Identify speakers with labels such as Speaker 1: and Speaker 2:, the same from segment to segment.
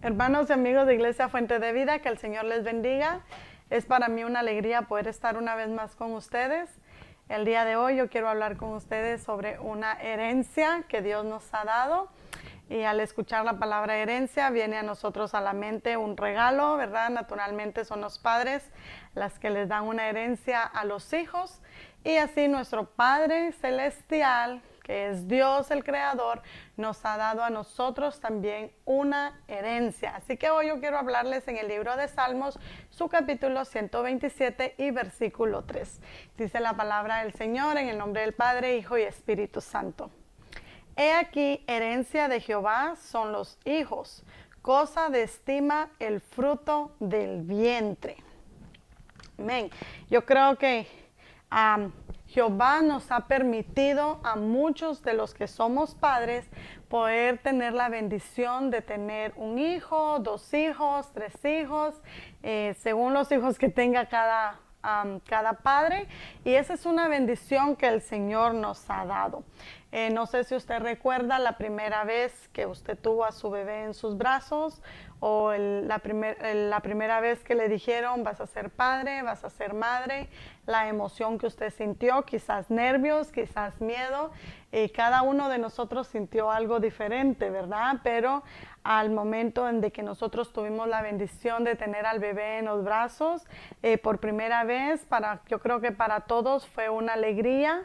Speaker 1: Hermanos y amigos de Iglesia Fuente de Vida, que el Señor les bendiga. Es para mí una alegría poder estar una vez más con ustedes. El día de hoy yo quiero hablar con ustedes sobre una herencia que Dios nos ha dado. Y al escuchar la palabra herencia viene a nosotros a la mente un regalo, ¿verdad? Naturalmente son los padres las que les dan una herencia a los hijos. Y así nuestro Padre Celestial, que es Dios el Creador, nos ha dado a nosotros también una herencia. Así que hoy yo quiero hablarles en el libro de Salmos, su capítulo 127 y versículo 3. Dice la palabra del Señor en el nombre del Padre, Hijo y Espíritu Santo. He aquí, herencia de Jehová son los hijos, cosa de estima el fruto del vientre. Amén. Yo creo que Jehová nos ha permitido a muchos de los que somos padres poder tener la bendición de tener un hijo, 2 hijos, 3 hijos, según los hijos que tenga cada padre, y esa es una bendición que el Señor nos ha dado. No sé si usted recuerda la primera vez que usted tuvo a su bebé en sus brazos o la primera vez que le dijeron vas a ser padre, vas a ser madre, la emoción que usted sintió, quizás nervios, quizás miedo, y cada uno de nosotros sintió algo diferente, ¿verdad? Pero al momento en de que nosotros tuvimos la bendición de tener al bebé en los brazos, por primera vez, yo creo que para todos fue una alegría,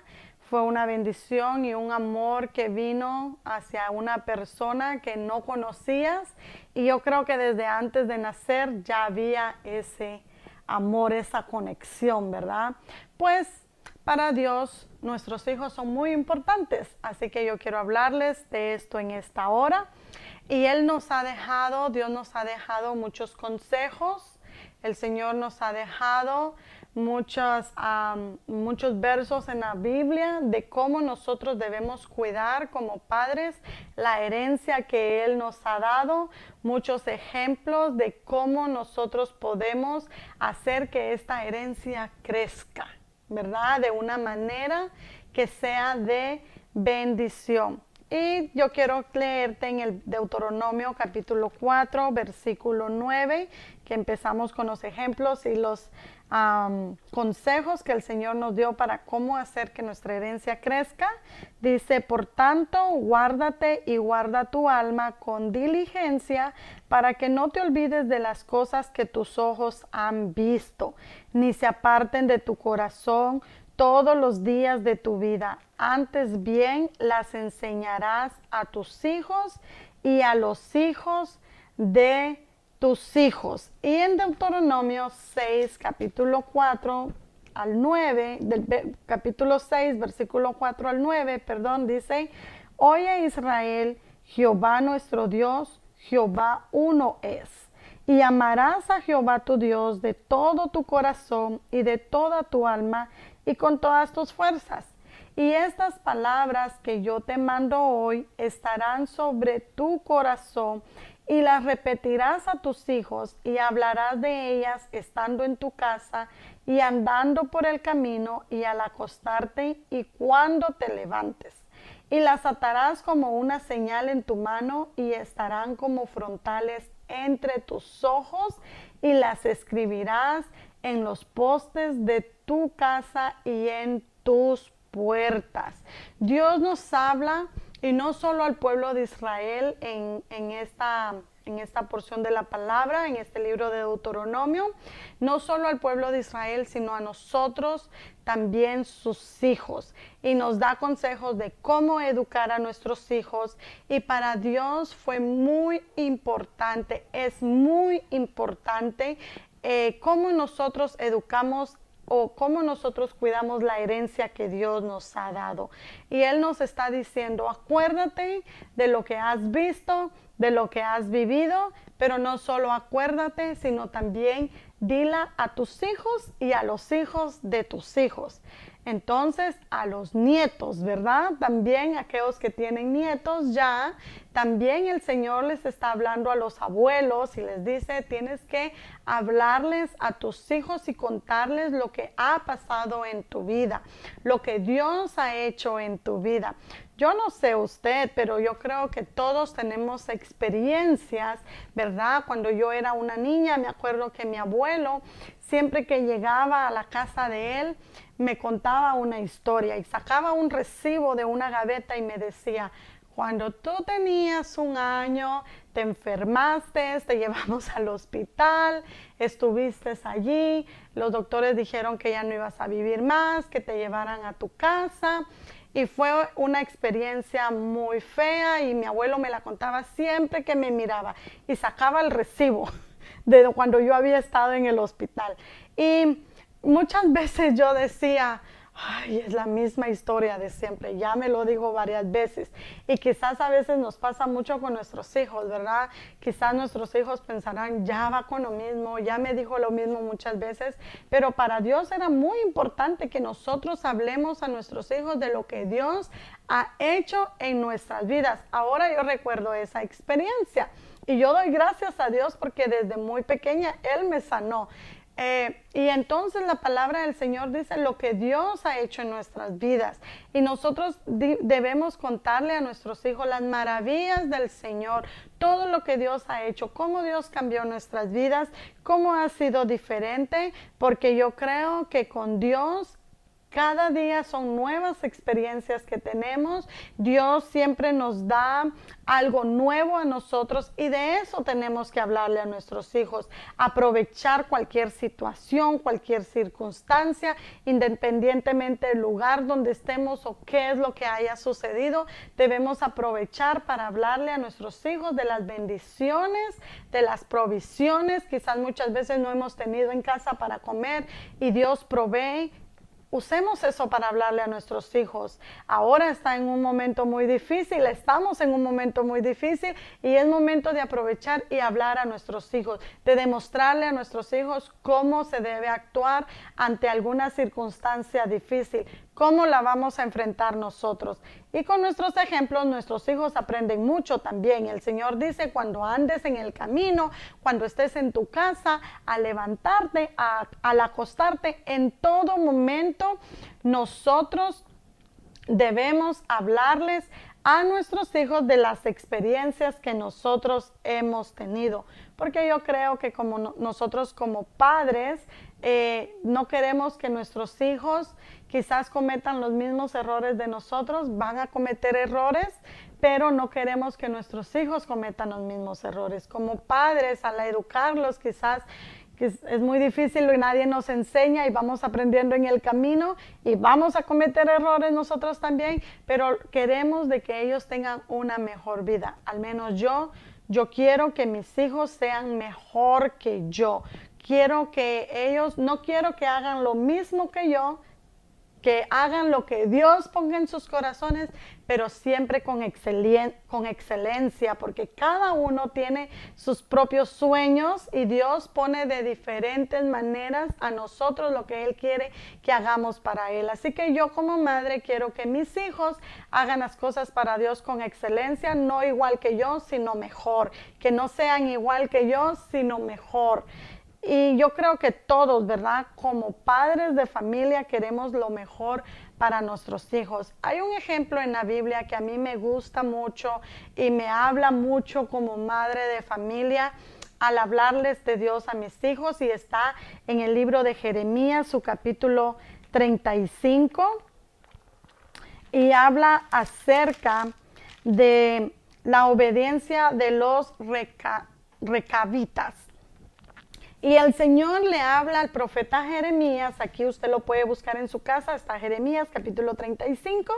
Speaker 1: fue una bendición y un amor que vino hacia una persona que no conocías, y yo creo que desde antes de nacer ya había ese amor, esa conexión, ¿verdad? Pues para Dios nuestros hijos son muy importantes, así que yo quiero hablarles de esto en esta hora. Y Dios nos ha dejado muchos consejos, el Señor nos ha dejado muchos versos en la Biblia de cómo nosotros debemos cuidar como padres la herencia que Él nos ha dado, muchos ejemplos de cómo nosotros podemos hacer que esta herencia crezca, ¿verdad? De una manera que sea de bendición. Y yo quiero leerte en el Deuteronomio capítulo 4, versículo 9, que empezamos con los ejemplos y los consejos que el Señor nos dio para cómo hacer que nuestra herencia crezca. Dice, por tanto, guárdate y guarda tu alma con diligencia para que no te olvides de las cosas que tus ojos han visto, ni se aparten de tu corazón todos los días de tu vida. Antes bien las enseñarás a tus hijos y a los hijos de tus hijos. Y en Deuteronomio 6, capítulo 4 al 9, capítulo 6, versículo 4 al 9, perdón, dice, oye Israel, Jehová nuestro Dios, Jehová uno es. Y amarás a Jehová tu Dios de todo tu corazón y de toda tu alma y con todas tus fuerzas. Y estas palabras que yo te mando hoy estarán sobre tu corazón y las repetirás a tus hijos y hablarás de ellas estando en tu casa y andando por el camino y al acostarte y cuando te levantes. Y las atarás como una señal en tu mano y estarán como frontales entre tus ojos y las escribirás en los postes de tu casa y en tus puertas. Dios nos habla, y no solo al pueblo de Israel en esta porción de la palabra, en este libro de Deuteronomio, no solo al pueblo de Israel, sino a nosotros también sus hijos, y nos da consejos de cómo educar a nuestros hijos. Y para Dios fue muy importante, es muy importante cómo nosotros educamos o cómo nosotros cuidamos la herencia que Dios nos ha dado. Y Él nos está diciendo, acuérdate de lo que has visto, de lo que has vivido, pero no solo acuérdate, sino también dila a tus hijos y a los hijos de tus hijos. Entonces, a los nietos, ¿verdad? También aquellos que tienen nietos ya, también el Señor les está hablando a los abuelos y les dice, tienes que hablarles a tus hijos y contarles lo que ha pasado en tu vida, lo que Dios ha hecho en tu vida. Yo no sé usted, pero yo creo que todos tenemos experiencias, ¿verdad? Cuando yo era una niña, me acuerdo que mi abuelo, siempre que llegaba a la casa de él, me contaba una historia y sacaba un recibo de una gaveta y me decía, cuando tú tenías 1 año, te enfermaste, te llevamos al hospital, estuviste allí, los doctores dijeron que ya no ibas a vivir más, que te llevaran a tu casa. Y fue una experiencia muy fea y mi abuelo me la contaba siempre que me miraba y sacaba el recibo de cuando yo había estado en el hospital. Y muchas veces yo decía, ay, es la misma historia de siempre, ya me lo dijo varias veces. Y quizás a veces nos pasa mucho con nuestros hijos, ¿verdad? Quizás nuestros hijos pensarán, ya va con lo mismo, ya me dijo lo mismo muchas veces, pero para Dios era muy importante que nosotros hablemos a nuestros hijos de lo que Dios ha hecho en nuestras vidas. Ahora yo recuerdo esa experiencia y yo doy gracias a Dios porque desde muy pequeña Él me sanó. Y entonces la palabra del Señor dice lo que Dios ha hecho en nuestras vidas. Y nosotros debemos contarle a nuestros hijos las maravillas del Señor, todo lo que Dios ha hecho, cómo Dios cambió nuestras vidas, cómo ha sido diferente, porque yo creo que con Dios cada día son nuevas experiencias que tenemos. Dios siempre nos da algo nuevo a nosotros y de eso tenemos que hablarle a nuestros hijos. Aprovechar cualquier situación, cualquier circunstancia, independientemente del lugar donde estemos o qué es lo que haya sucedido. Debemos aprovechar para hablarle a nuestros hijos de las bendiciones, de las provisiones. Quizás muchas veces no hemos tenido en casa para comer y Dios provee. Usemos eso para hablarle a nuestros hijos. Ahora está en un momento muy difícil, estamos en un momento muy difícil y es momento de aprovechar y hablar a nuestros hijos, de demostrarle a nuestros hijos cómo se debe actuar ante alguna circunstancia difícil, cómo la vamos a enfrentar nosotros. Y con nuestros ejemplos, nuestros hijos aprenden mucho también. El Señor dice, cuando andes en el camino, cuando estés en tu casa, al levantarte, al acostarte, en todo momento, nosotros debemos hablarles a nuestros hijos de las experiencias que nosotros hemos tenido. Porque yo creo que como nosotros como padres, no queremos que nuestros hijos quizás cometan los mismos errores de nosotros, van a cometer errores, pero no queremos que nuestros hijos cometan los mismos errores. Como padres, al educarlos quizás es muy difícil y nadie nos enseña y vamos aprendiendo en el camino y vamos a cometer errores nosotros también, pero queremos de que ellos tengan una mejor vida. Al menos yo quiero que mis hijos sean mejor que yo. Quiero que ellos, no quiero que hagan lo mismo que yo, que hagan lo que Dios ponga en sus corazones, pero siempre con excelencia, porque cada uno tiene sus propios sueños y Dios pone de diferentes maneras a nosotros lo que Él quiere que hagamos para Él. Así que yo como madre quiero que mis hijos hagan las cosas para Dios con excelencia, no igual que yo, sino mejor, que no sean igual que yo, sino mejor. Y yo creo que todos, ¿verdad? Como padres de familia queremos lo mejor para nuestros hijos. Hay un ejemplo en la Biblia que a mí me gusta mucho y me habla mucho como madre de familia al hablarles de Dios a mis hijos y está en el libro de Jeremías, su capítulo 35 y habla acerca de la obediencia de los recabitas. Y el Señor le habla al profeta Jeremías, aquí usted lo puede buscar en su casa, está Jeremías capítulo 35.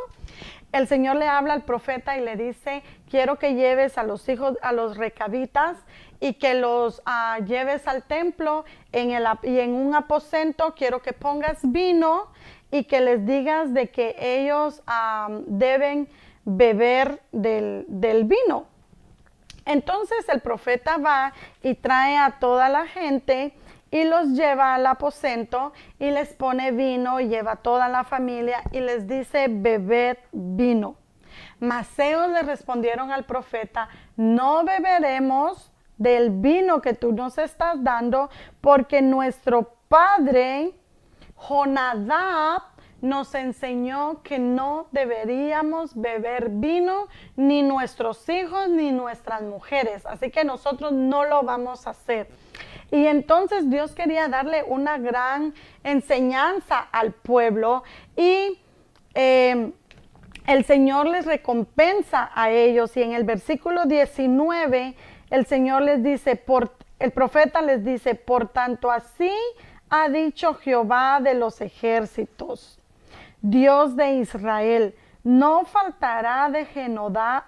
Speaker 1: El Señor le habla al profeta y le dice, quiero que lleves a los hijos, a los recabitas y que los lleves al templo y en un aposento quiero que pongas vino y que les digas de que ellos deben beber del vino. Entonces el profeta va y trae a toda la gente y los lleva al aposento y les pone vino y lleva a toda la familia y les dice bebed vino. Mas ellos le respondieron al profeta, no beberemos del vino que tú nos estás dando porque nuestro padre Jonadab nos enseñó que no deberíamos beber vino, ni nuestros hijos, ni nuestras mujeres. Así que nosotros no lo vamos a hacer. Y entonces Dios quería darle una gran enseñanza al pueblo y el Señor les recompensa a ellos. Y en el versículo 19, el Señor les dice, el profeta les dice, por tanto así ha dicho Jehová de los ejércitos, Dios de Israel, no faltará de Jonadab,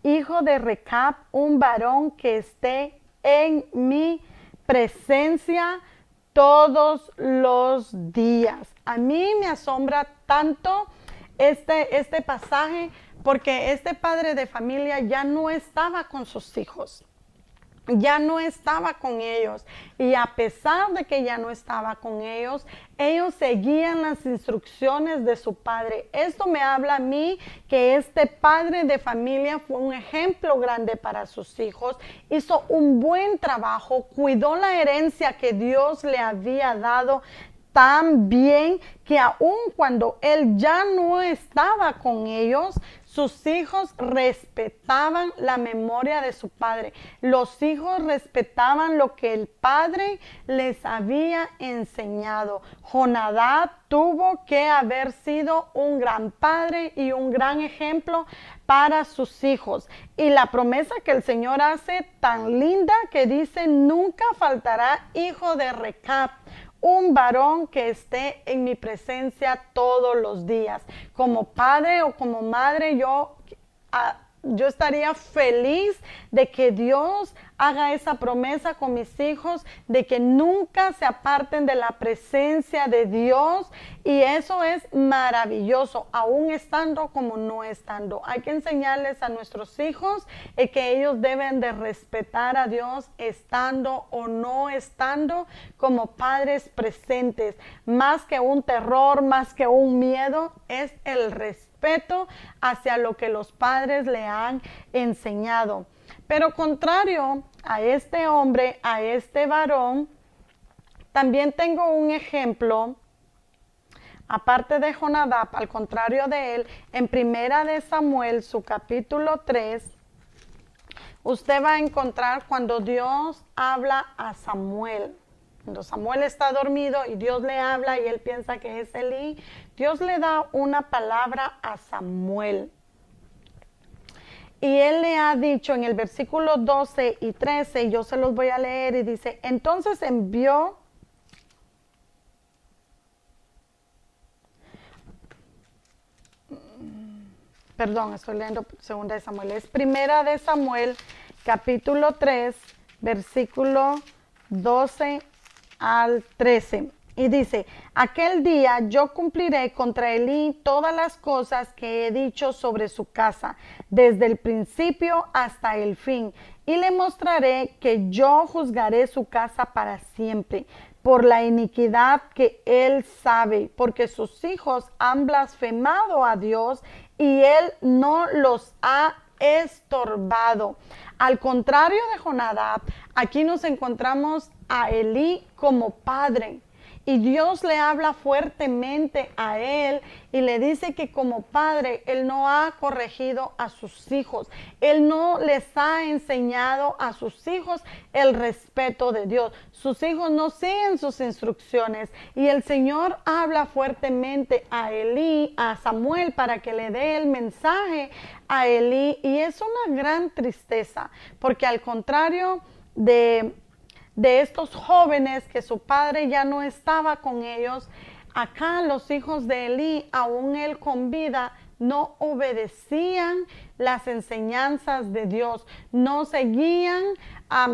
Speaker 1: hijo de Recab, un varón que esté en mi presencia todos los días. A mí me asombra tanto este pasaje, porque este padre de familia ya no estaba con sus hijos, ya no estaba con ellos, y a pesar de que ya no estaba con ellos seguían las instrucciones de su padre. Esto me habla a mí que este padre de familia fue un ejemplo grande para sus hijos, hizo un buen trabajo, cuidó la herencia que Dios le había dado tan bien que aun cuando él ya no estaba con ellos, sus hijos respetaban la memoria de su padre. Los hijos respetaban lo que el padre les había enseñado. Jonadab tuvo que haber sido un gran padre y un gran ejemplo para sus hijos. Y la promesa que el Señor hace tan linda que dice, nunca faltará hijo de Recab, un varón que esté en mi presencia todos los días. Como padre o como madre, yo estaría feliz de que Dios haga esa promesa con mis hijos, de que nunca se aparten de la presencia de Dios, y eso es maravilloso, aún estando como no estando. Hay que enseñarles a nuestros hijos que ellos deben de respetar a Dios estando o no estando, como padres presentes. Más que un terror, más que un miedo, es el respeto hacia lo que los padres le han enseñado. Pero contrario a este hombre, a este varón, también tengo un ejemplo, aparte de Jonadab, al contrario de él, en Primera de Samuel, su capítulo 3, usted va a encontrar cuando Dios habla a Samuel. Cuando Samuel está dormido y Dios le habla y él piensa que es Elí, Dios le da una palabra a Samuel. Y él le ha dicho en el versículo 12 y 13, yo se los voy a leer, y dice, entonces envió estoy leyendo segunda de Samuel, es Primera de Samuel, capítulo 3, versículo 12 al 13. Y dice, aquel día yo cumpliré contra Elí todas las cosas que he dicho sobre su casa, desde el principio hasta el fin, y le mostraré que yo juzgaré su casa para siempre, por la iniquidad que él sabe, porque sus hijos han blasfemado a Dios y él no los ha estorbado. Al contrario de Jonadab, aquí nos encontramos a Elí como padre. Y Dios le habla fuertemente a él y le dice que como padre él no ha corregido a sus hijos. Él no les ha enseñado a sus hijos el respeto de Dios. Sus hijos no siguen sus instrucciones. Y el Señor habla fuertemente a Elí, a Samuel, para que le dé el mensaje a Elí. Y es una gran tristeza, porque al contrario de estos jóvenes que su padre ya no estaba con ellos, acá los hijos de Elí, aún él con vida, no obedecían las enseñanzas de Dios, no seguían.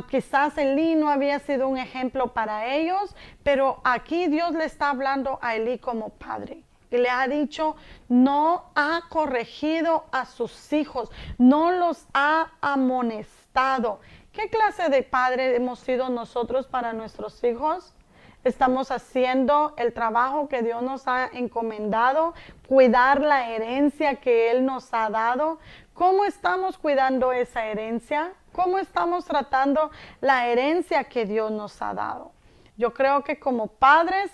Speaker 1: Quizás Elí no había sido un ejemplo para ellos, pero aquí Dios le está hablando a Elí como padre. Y le ha dicho, no ha corregido a sus hijos, no los ha amonestado. ¿Qué clase de padre hemos sido nosotros para nuestros hijos? Estamos haciendo el trabajo que Dios nos ha encomendado, cuidar la herencia que Él nos ha dado. ¿Cómo estamos cuidando esa herencia? ¿Cómo estamos tratando la herencia que Dios nos ha dado? Yo creo que como padres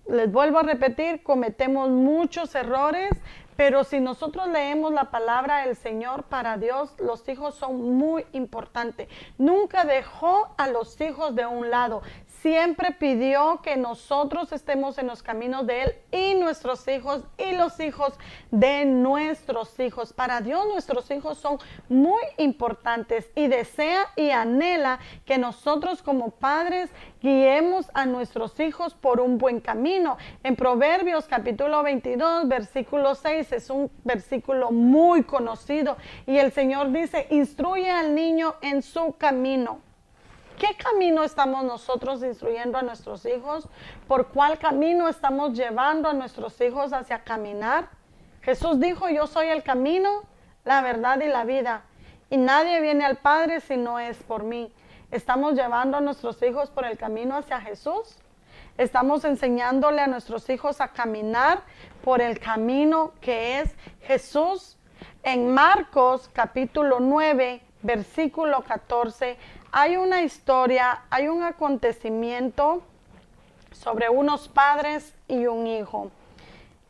Speaker 1: les vuelvo a repetir, cometemos muchos errores, pero si nosotros leemos la palabra del Señor, para Dios los hijos son muy importantes. Nunca dejó a los hijos de un lado. Siempre pidió que nosotros estemos en los caminos de Él y nuestros hijos y los hijos de nuestros hijos. Para Dios nuestros hijos son muy importantes y desea y anhela que nosotros como padres guiemos a nuestros hijos por un buen camino. En Proverbios capítulo 22, versículo 6 es un versículo muy conocido y el Señor dice, instruye al niño en su camino. ¿Qué camino estamos nosotros instruyendo a nuestros hijos? ¿Por cuál camino estamos llevando a nuestros hijos hacia caminar? Jesús dijo, yo soy el camino, la verdad y la vida. Y nadie viene al Padre si no es por mí. ¿Estamos llevando a nuestros hijos por el camino hacia Jesús? ¿Estamos enseñándole a nuestros hijos a caminar por el camino que es Jesús? En Marcos capítulo 9, versículo 14, hay una historia, hay un acontecimiento sobre unos padres y un hijo.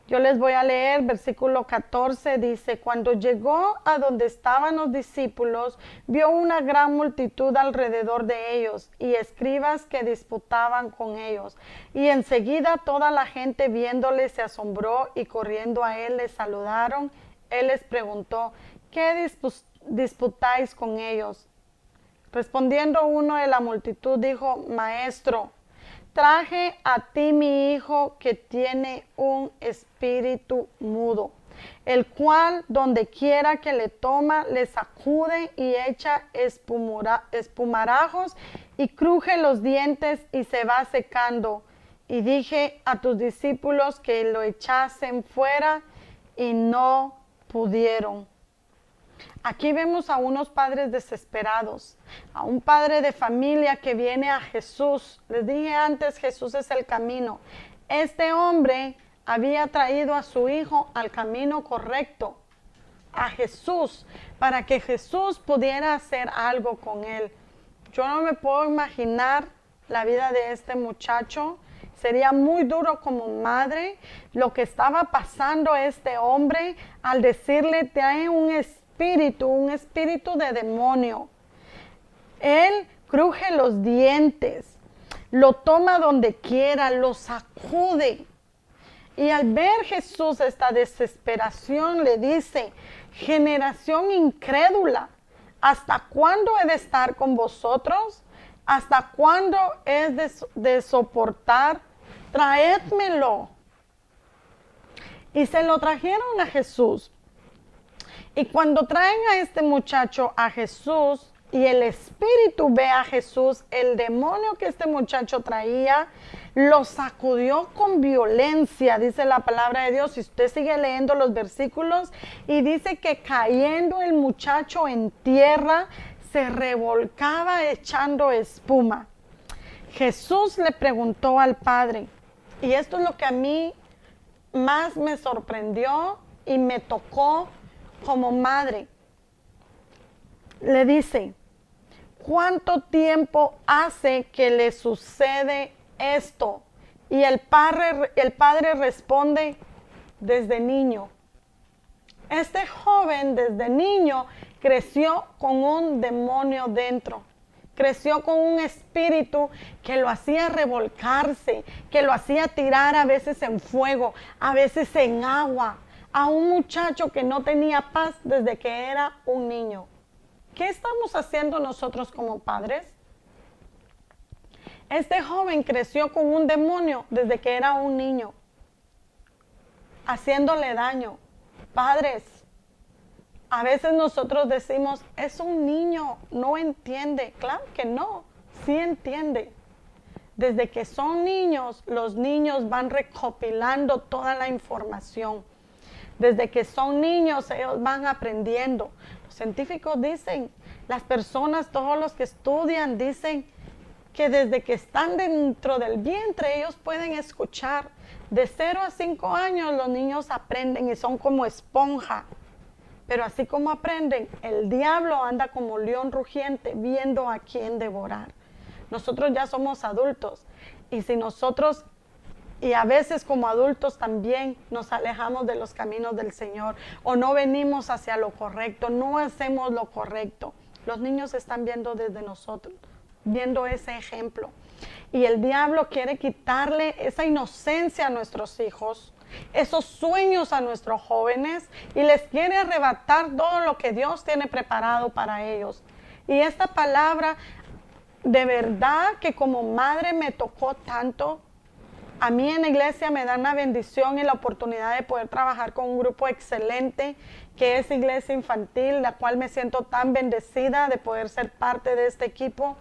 Speaker 1: Yo les voy a leer, versículo 14, dice, cuando llegó a donde estaban los discípulos, vio una gran multitud alrededor de ellos y escribas que disputaban con ellos. Y enseguida toda la gente viéndole se asombró y corriendo a él les saludaron. Él les preguntó, ¿qué disputáis con ellos? Respondiendo uno de la multitud dijo, Maestro, traje a ti mi hijo que tiene un espíritu mudo, el cual donde quiera que le toma, le sacude y echa espumarajos y cruje los dientes y se va secando. Y dije a tus discípulos que lo echasen fuera y no pudieron. Aquí vemos a unos padres desesperados, a un padre de familia que viene a Jesús. Les dije antes, Jesús es el camino. Este hombre había traído a su hijo al camino correcto, a Jesús, para que Jesús pudiera hacer algo con él. Yo no me puedo imaginar la vida de este muchacho. Sería muy duro como madre lo que estaba pasando este hombre al decirle, trae un espíritu de demonio. Él cruje los dientes, lo toma donde quiera, lo sacude. Y al ver Jesús esta desesperación le dice, generación incrédula, ¿hasta cuándo he de estar con vosotros? ¿Hasta cuándo es de soportar? Traédmelo. Y se lo trajeron a Jesús. Y cuando traen a este muchacho a Jesús y el espíritu ve a Jesús, el demonio que este muchacho traía lo sacudió con violencia, dice la palabra de Dios. Si usted sigue leyendo los versículos y dice que cayendo el muchacho en tierra, se revolcaba echando espuma. Jesús le preguntó al Padre, y esto es lo que a mí más me sorprendió y me tocó como madre. Le dice, ¿cuánto tiempo hace que le sucede esto? Y el padre responde, desde niño. Este joven desde niño creció con un demonio dentro. Creció con un espíritu que lo hacía revolcarse, que lo hacía tirar a veces en fuego, a veces en agua. A un muchacho que no tenía paz desde que era un niño. ¿Qué estamos haciendo nosotros como padres? Este joven creció con un demonio desde que era un niño, haciéndole daño. Padres, a veces nosotros decimos, es un niño, no entiende. Claro que no, sí entiende. Desde que son niños, los niños van recopilando toda la información. Desde que son niños, ellos van aprendiendo. Los científicos dicen, las personas, todos los que estudian, dicen que desde que están dentro del vientre, ellos pueden escuchar. De 0 a 5 años, los niños aprenden y son como esponja. Pero así como aprenden, el diablo anda como león rugiente, viendo a quién devorar. Nosotros ya somos adultos. Y si nosotros Y a veces como adultos también nos alejamos de los caminos del Señor o no venimos hacia lo correcto, no hacemos lo correcto. Los niños están viendo desde nosotros, viendo ese ejemplo. Y el diablo quiere quitarle esa inocencia a nuestros hijos, esos sueños a nuestros jóvenes y les quiere arrebatar todo lo que Dios tiene preparado para ellos. Y esta palabra, de verdad que como madre me tocó tanto. A mí en la iglesia me dan una bendición y la oportunidad de poder trabajar con un grupo excelente que es Iglesia Infantil, la cual me siento tan bendecida de poder ser parte de este equipo.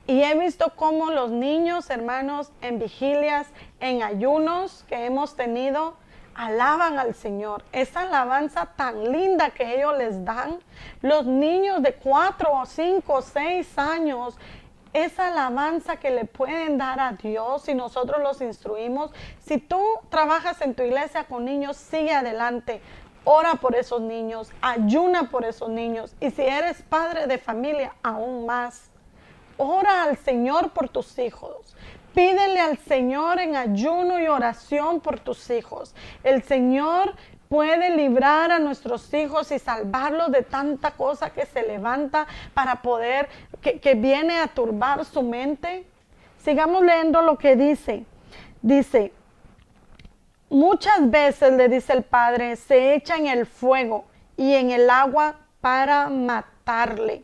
Speaker 1: Y he visto cómo los niños, hermanos, en vigilias, en ayunos que hemos tenido, alaban al Señor. Esa alabanza tan linda que ellos les dan, los niños de 4, 5, 6 años, esa alabanza que le pueden dar a Dios si nosotros los instruimos. Si tú trabajas en tu iglesia con niños, sigue adelante. Ora por esos niños, ayuna por esos niños. Y si eres padre de familia, aún más. Ora al Señor por tus hijos. Pídele al Señor en ayuno y oración por tus hijos. El Señor puede librar a nuestros hijos y salvarlos de tanta cosa que se levanta para poder, que viene a turbar su mente. Sigamos leyendo lo que dice. Dice, muchas veces, le dice el Padre, se echa en el fuego y en el agua para matarle.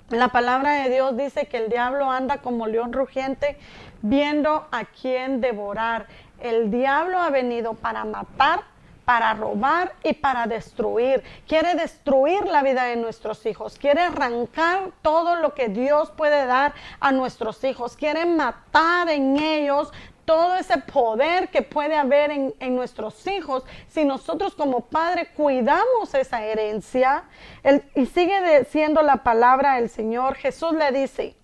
Speaker 1: La palabra de Dios dice que el diablo anda como león rugiente viendo a quién devorar. El diablo ha venido para matar, para robar y para destruir. Quiere destruir la vida de nuestros hijos. Quiere arrancar todo lo que Dios puede dar a nuestros hijos. Quiere matar en ellos todo ese poder que puede haber en nuestros hijos si nosotros como padre cuidamos esa herencia. Y sigue diciendo la palabra del Señor. Jesús le dice,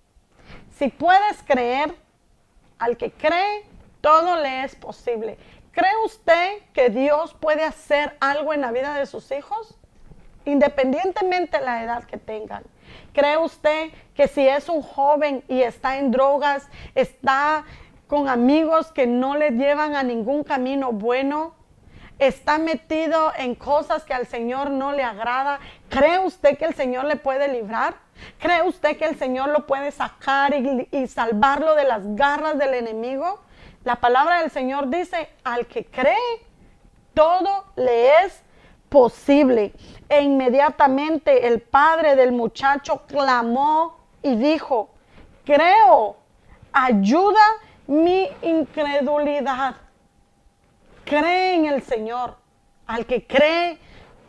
Speaker 1: si puedes creer, al que cree, todo le es posible. ¿Cree usted que Dios puede hacer algo en la vida de sus hijos? Independientemente de la edad que tengan. ¿Cree usted que si es un joven y está en drogas, está con amigos que no le llevan a ningún camino bueno, está metido en cosas que al Señor no le agrada, cree usted que el Señor le puede librar? ¿Cree usted que el Señor lo puede sacar y salvarlo de las garras del enemigo? La palabra del Señor dice, al que cree, todo le es posible. E inmediatamente el padre del muchacho clamó y dijo, creo, ayuda mi incredulidad. Cree en el Señor. Al que cree,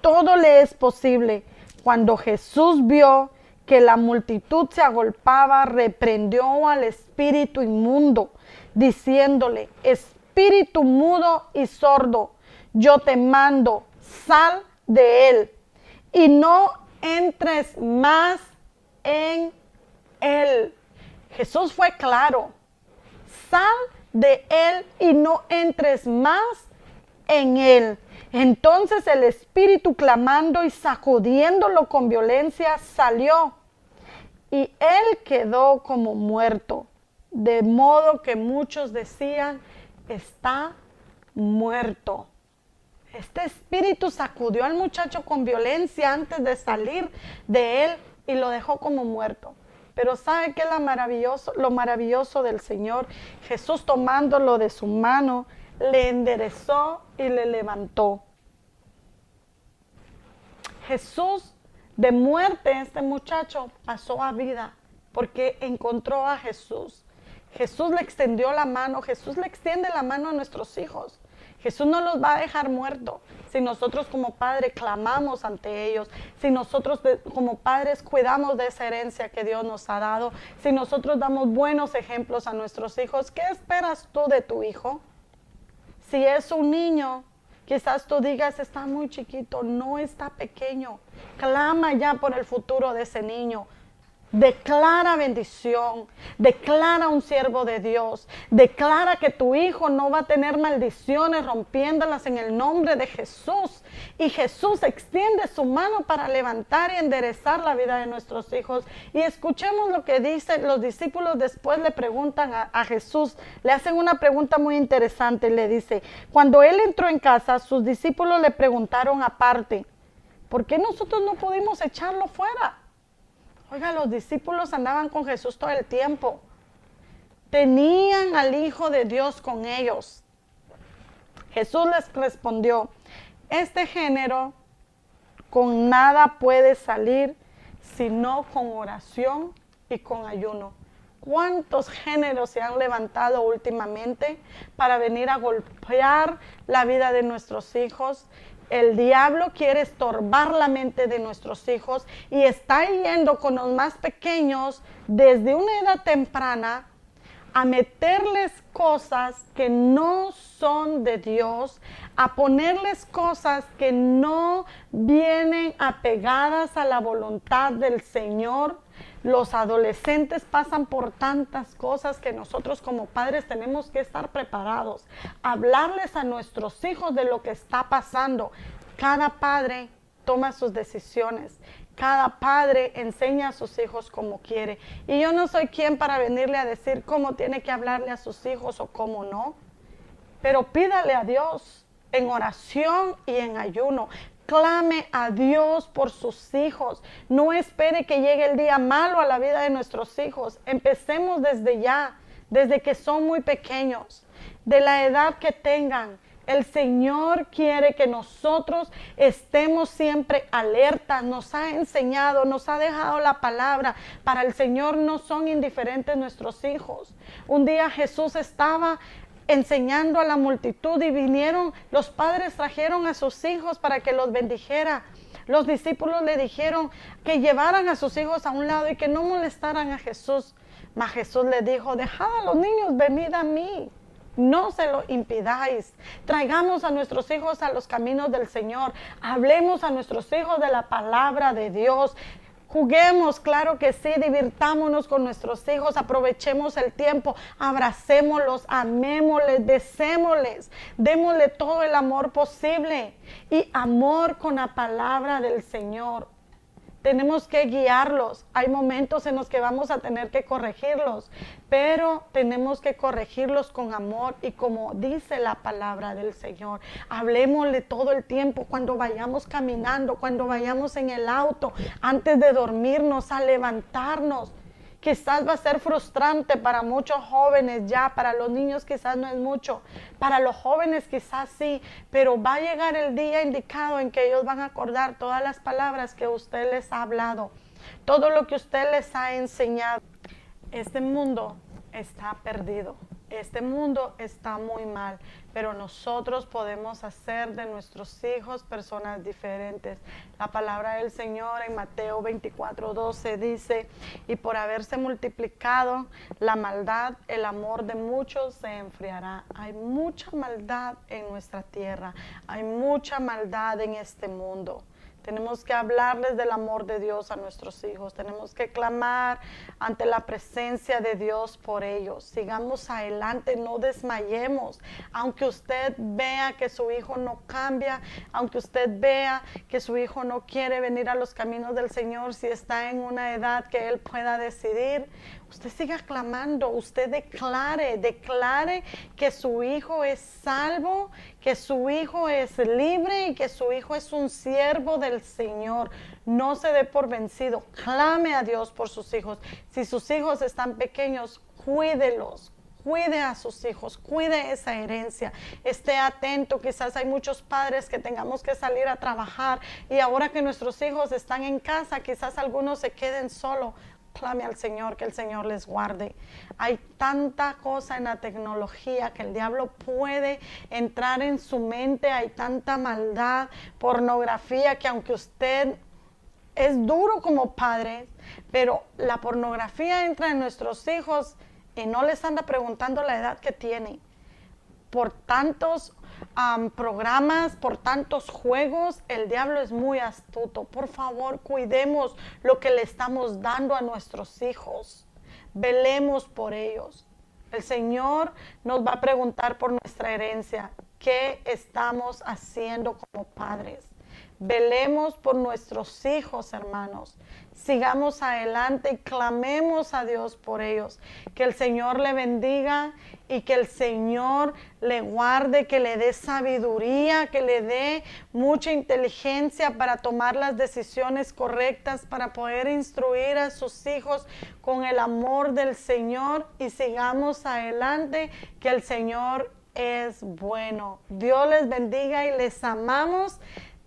Speaker 1: todo le es posible. Cuando Jesús vio que la multitud se agolpaba, reprendió al espíritu inmundo, diciéndole, espíritu mudo y sordo, yo te mando, sal de él y no entres más en él. Jesús fue claro, sal de él y no entres más en él. Entonces el espíritu, clamando y sacudiéndolo con violencia, salió y él quedó como muerto, de modo que muchos decían, está muerto. Este espíritu sacudió al muchacho con violencia antes de salir de él y lo dejó como muerto. Pero ¿sabe qué es lo maravilloso del Señor? Jesús, tomándolo de su mano, le enderezó y le levantó. Jesús, de muerte, este muchacho pasó a vida porque encontró a Jesús. Jesús le extendió la mano. Jesús le extiende la mano a nuestros hijos. Jesús no los va a dejar muertos si nosotros como padres clamamos ante ellos, si nosotros como padres cuidamos de esa herencia que Dios nos ha dado, si nosotros damos buenos ejemplos a nuestros hijos. ¿Qué esperas tú de tu hijo? Si es un niño, quizás tú digas, está muy chiquito, no, está pequeño. Clama ya por el futuro de ese niño. Declara bendición, declara un siervo de Dios, declara que tu hijo no va a tener maldiciones rompiéndolas en el nombre de Jesús. Y Jesús extiende su mano para levantar y enderezar la vida de nuestros hijos. Y escuchemos lo que dicen los discípulos. Después le preguntan a Jesús, le hacen una pregunta muy interesante. Le dice, cuando él entró en casa, sus discípulos le preguntaron aparte, ¿por qué nosotros no pudimos echarlo fuera? Oiga, los discípulos andaban con Jesús todo el tiempo. Tenían al Hijo de Dios con ellos. Jesús les respondió, este género con nada puede salir sino con oración y con ayuno. ¿Cuántos géneros se han levantado últimamente para venir a golpear la vida de nuestros hijos? El diablo quiere estorbar la mente de nuestros hijos y está yendo con los más pequeños desde una edad temprana a meterles cosas que no son de Dios, a ponerles cosas que no vienen apegadas a la voluntad del Señor. Los adolescentes pasan por tantas cosas que nosotros como padres tenemos que estar preparados, hablarles a nuestros hijos de lo que está pasando. Cada padre toma sus decisiones, cada padre enseña a sus hijos como quiere. Y yo no soy quien para venirle a decir cómo tiene que hablarle a sus hijos o cómo no, pero pídale a Dios en oración y en ayuno. Clame a Dios por sus hijos. No espere que llegue el día malo a la vida de nuestros hijos. Empecemos desde ya, desde que son muy pequeños, de la edad que tengan. El Señor quiere que nosotros estemos siempre alertas. Nos ha enseñado, nos ha dejado la palabra. Para el Señor no son indiferentes nuestros hijos. Un día Jesús estaba enseñando a la multitud y vinieron, los padres trajeron a sus hijos para que los bendijera. Los discípulos le dijeron que llevaran a sus hijos a un lado y que no molestaran a Jesús. Mas Jesús le dijo, dejad a los niños, venid a mí. No se lo impidáis. Traigamos a nuestros hijos a los caminos del Señor. Hablemos a nuestros hijos de la palabra de Dios. Juguemos, claro que sí, divirtámonos con nuestros hijos, aprovechemos el tiempo, abracémoslos, amémosles, desémosles, démosle todo el amor posible y amor con la palabra del Señor. Tenemos que guiarlos. Hay momentos en los que vamos a tener que corregirlos, pero tenemos que corregirlos con amor y como dice la palabra del Señor. Hablemosle todo el tiempo cuando vayamos caminando, cuando vayamos en el auto, antes de dormirnos, a levantarnos. Quizás va a ser frustrante para muchos jóvenes ya, para los niños quizás no es mucho, para los jóvenes quizás sí, pero va a llegar el día indicado en que ellos van a acordar todas las palabras que usted les ha hablado, todo lo que usted les ha enseñado. Este mundo está perdido, este mundo está muy mal, pero nosotros podemos hacer de nuestros hijos personas diferentes. La palabra del Señor en Mateo 24:12 dice, y por haberse multiplicado la maldad, el amor de muchos se enfriará. Hay mucha maldad en nuestra tierra, hay mucha maldad en este mundo. Tenemos que hablarles del amor de Dios a nuestros hijos. Tenemos que clamar ante la presencia de Dios por ellos. Sigamos adelante, no desmayemos. Aunque usted vea que su hijo no cambia, aunque usted vea que su hijo no quiere venir a los caminos del Señor, si está en una edad que él pueda decidir, usted siga clamando, usted declare que su hijo es salvo, que su hijo es libre y que su hijo es un siervo del Señor. No se dé por vencido, clame a Dios por sus hijos. Si sus hijos están pequeños, cuídelos. Cuide a sus hijos, cuide esa herencia, esté atento. Quizás hay muchos padres que tengamos que salir a trabajar y ahora que nuestros hijos están en casa, quizás algunos se queden solos. Clame al Señor, que el Señor les guarde. Hay tanta cosa en la tecnología que el diablo puede entrar en su mente. Hay tanta maldad, pornografía, que aunque usted es duro como padre, pero la pornografía entra en nuestros hijos y no les anda preguntando la edad que tienen. Por tantos programas, por tantos juegos. El diablo es muy astuto. Por favor, cuidemos lo que le estamos dando a nuestros hijos. Velemos por ellos. El Señor nos va a preguntar por nuestra herencia. ¿Qué estamos haciendo como padres? Velemos por nuestros hijos, hermanos. Sigamos adelante y clamemos a Dios por ellos. Que el Señor le bendiga y que el Señor le guarde, que le dé sabiduría, que le dé mucha inteligencia para tomar las decisiones correctas, para poder instruir a sus hijos con el amor del Señor, y sigamos adelante, que el Señor es bueno. Dios les bendiga y les amamos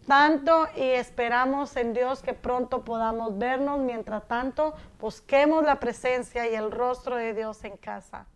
Speaker 1: tanto y esperamos en Dios que pronto podamos vernos. Mientras tanto, busquemos la presencia y el rostro de Dios en casa.